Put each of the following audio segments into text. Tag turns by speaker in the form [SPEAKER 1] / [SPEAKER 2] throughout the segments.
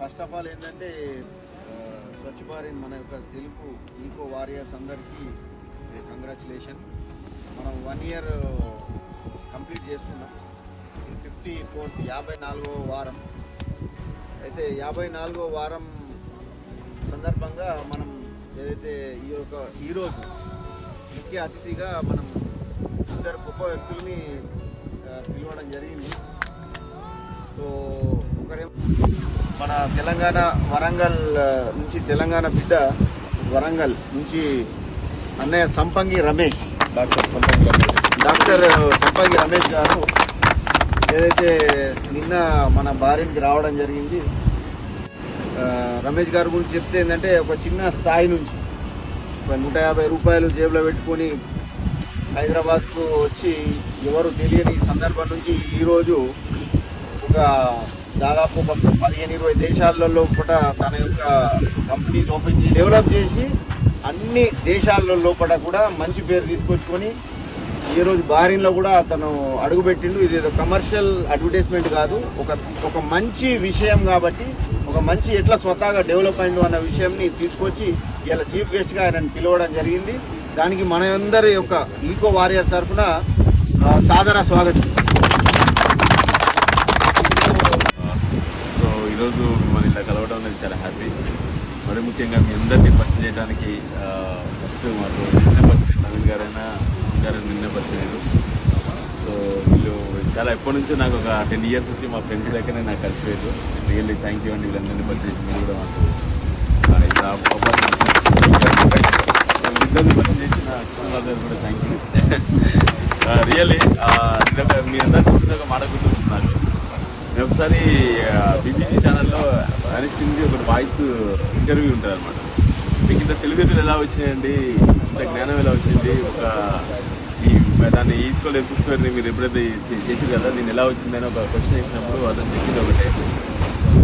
[SPEAKER 1] First of all ఏంటంటే స్వచ్ఛ భారత్ మన యొక్క తెలుగు ఈకో వారియర్స్ అందరికీ కంగ్రాచులేషన్. మనం 1 year కంప్లీట్ చేసుకున్నాం. 54వ వారం అయితే 54వ వారం సందర్భంగా మనం ఏదైతే ఈరోజు ముఖ్య అతిథిగా మనం 2 గొప్ప వ్యక్తుల్ని పిలవడం జరిగింది. సో ఒకరేమో మన తెలంగాణ వరంగల్ నుంచి, తెలంగాణ బిడ్డ వరంగల్ నుంచి అన్నయ్య సంపంగి రమేష్, డాక్టర్ సంపంగి రమేష్ గారు ఏదైతే నిన్న మన భార్యకి రావడం జరిగింది. రమేష్ గారి గురించి చెప్తే ఏంటంటే ఒక చిన్న స్థాయి నుంచి 150 రూపాయలు జేబులో పెట్టుకొని హైదరాబాద్కు వచ్చి ఎవరు తెలియని సందర్భం నుంచి ఈరోజు ఒక దాదాపు 15-20 దేశాలలో కూడా తన యొక్క కంపెనీస్ ఓపెన్ చేసి డెవలప్ చేసి అన్ని దేశాల లోపల కూడా మంచి పేరు తీసుకొచ్చుకొని ఈరోజు బారిన్లో కూడా అతను అడుగుపెట్టిండు. ఇది ఏదో కమర్షియల్ అడ్వర్టైజ్మెంట్ కాదు, ఒక మంచి విషయం కాబట్టి ఒక మంచి ఎట్లా స్వతహాగా డెవలప్ అయిండు అన్న విషయంని తీసుకొచ్చి ఇలా చీఫ్ గెస్ట్గా ఆయనను పిలవడం జరిగింది. దానికి మన అందరి యొక్క ఈకో వారియర్స్ తరఫున సాదర స్వాగతం.
[SPEAKER 2] సో ఈరోజు మిమ్మల్ని ఇలా కలవడం అనేది చాలా హ్యాపీ. మరి ముఖ్యంగా మీ అందరినీ పరిచయం చేయడానికి ఫస్ట్ మాకు నిన్న పరిచయం నవీన్ గారైనా నిన్న పరిచయం. సో వీళ్ళు చాలా ఎప్పటి నుంచో నాకు ఒక 10 years నుంచి మా ఫ్రెండ్స్ దగ్గరనే నాకు కలిసిపోయారు. రియల్లీ థ్యాంక్ యూ అండి వీళ్ళందరినీ పరిచయం చేసి. మీరు కూడా మాకు ఇద్దరిని పరిచయం చేసిన కృష్ణరాజు గారు కూడా థ్యాంక్ యూ. రియల్లీ మీ అందరూ చూసిన ఒక మాట గుర్తొస్తున్నారు. నేను ఒకసారి BBC ఛానల్లో అనిస్తుంది ఒక వాయిస్ ఇంటర్వ్యూ ఉంటుంది అనమాట. మీకు ఇంత తెలివితేటలు ఎలా వచ్చినాయండి, ఇంత జ్ఞానం ఎలా వచ్చింది, దాన్ని ఈక్వల్ ఎపిసోడ్ని మీరు ఎప్పుడైతే చేసి కదా నేను ఎలా వచ్చిందని ఒక క్వశ్చన్ వేసినప్పుడు అతను చెప్పింది ఒకటే,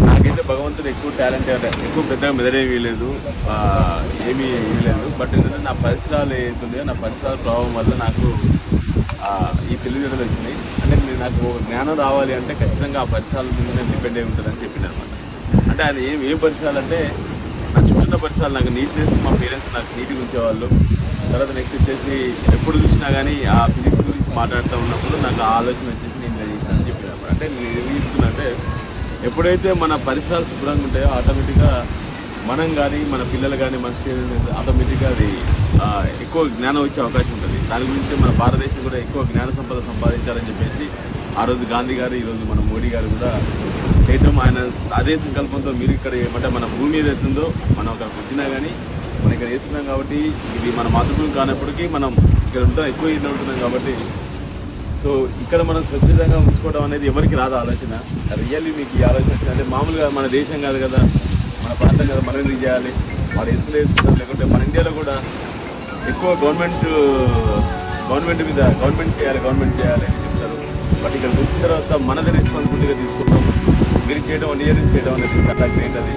[SPEAKER 2] నాకైతే భగవంతుడు ఎక్కువ టాలెంట్ ఎక్కువ పెద్దగా మెదడేమీ లేదు, ఏమీ లేదు. బట్ ఏంటంటే నా పరిసరాలు ఏంటుందో నా పరిసరాల ప్రభావం వల్ల నాకు ఈ తెలివితేటలు వచ్చినాయి. అంటే నాకు జ్ఞానం రావాలి అంటే ఖచ్చితంగా ఆ పరిసరాల మీద డిపెండ్ అయి ఉంటుందని చెప్పింది అనమాట. అంటే ఆయన ఏం పరిసరాలు అంటే నా చుట్టూ పరిసరాలు నాకు నీట్నెస్, మా పేరెంట్స్ నాకు నీట్గా ఉంచేవాళ్ళు. తర్వాత నెక్స్ట్ వచ్చేసి ఎప్పుడు చూసినా కానీ ఆ ఫిజిక్స్ గురించి మాట్లాడుతూ ఉన్నప్పుడు నాకు ఆ ఆలోచన వచ్చేసి నేను చేసినానని చెప్పాను అనమాట. అంటే నేను ఏం చెప్తున్నా ఎప్పుడైతే మన పరిసరాలు శుభ్రంగా ఉంటాయో ఆటోమేటిక్గా మనం కానీ మన పిల్లలు కానీ మన స్టూడెంట్స్ ఆటోమేటిక్గా అది ఎక్కువ జ్ఞానం వచ్చే అవకాశం ఉంటుంది. దాని గురించి మన భారతదేశం కూడా ఎక్కువ జ్ఞాన సంపద సంపాదించాలని చెప్పేసి ఆ రోజు గాంధీ గారు, ఈరోజు మన మోడీ గారు కూడా చేయటం, ఆయన అదే సంకల్పంతో మీరు ఇక్కడ ఏమంటే మన భూమి ఏది ఎత్తుందో మనం అక్కడ వచ్చినా కానీ మనం ఇక్కడ వేస్తున్నాం కాబట్టి ఇది మన మాతృభూమి కానప్పటికీ మనం ఇక్కడ ఉంటాం, ఎక్కువ ఇల్లు ఉంటున్నాం కాబట్టి సో ఇక్కడ మనం స్వచ్ఛంగా ఉంచుకోవడం అనేది ఎవరికి రాదు ఆలోచన. రియల్లీ మీకు ఈ ఆలోచన అంటే మామూలుగా మన దేశం కాదు కదా, మన ప్రాంతం కదా, మనం ఎందుకు చేయాలి, వాడు వేసుకుంటాం. లేకుంటే మన ఇండియాలో కూడా ఎక్కువ గవర్నమెంట్ చేయాలి అని చెప్తారు. బట్ ఇక్కడ వచ్చిన తర్వాత మనది రెస్పాన్సిబిలిటీగా తీసుకుంటాం. మీరు చేయడం 1 year చేయడం అనేది చాలా గ్రేట్. అది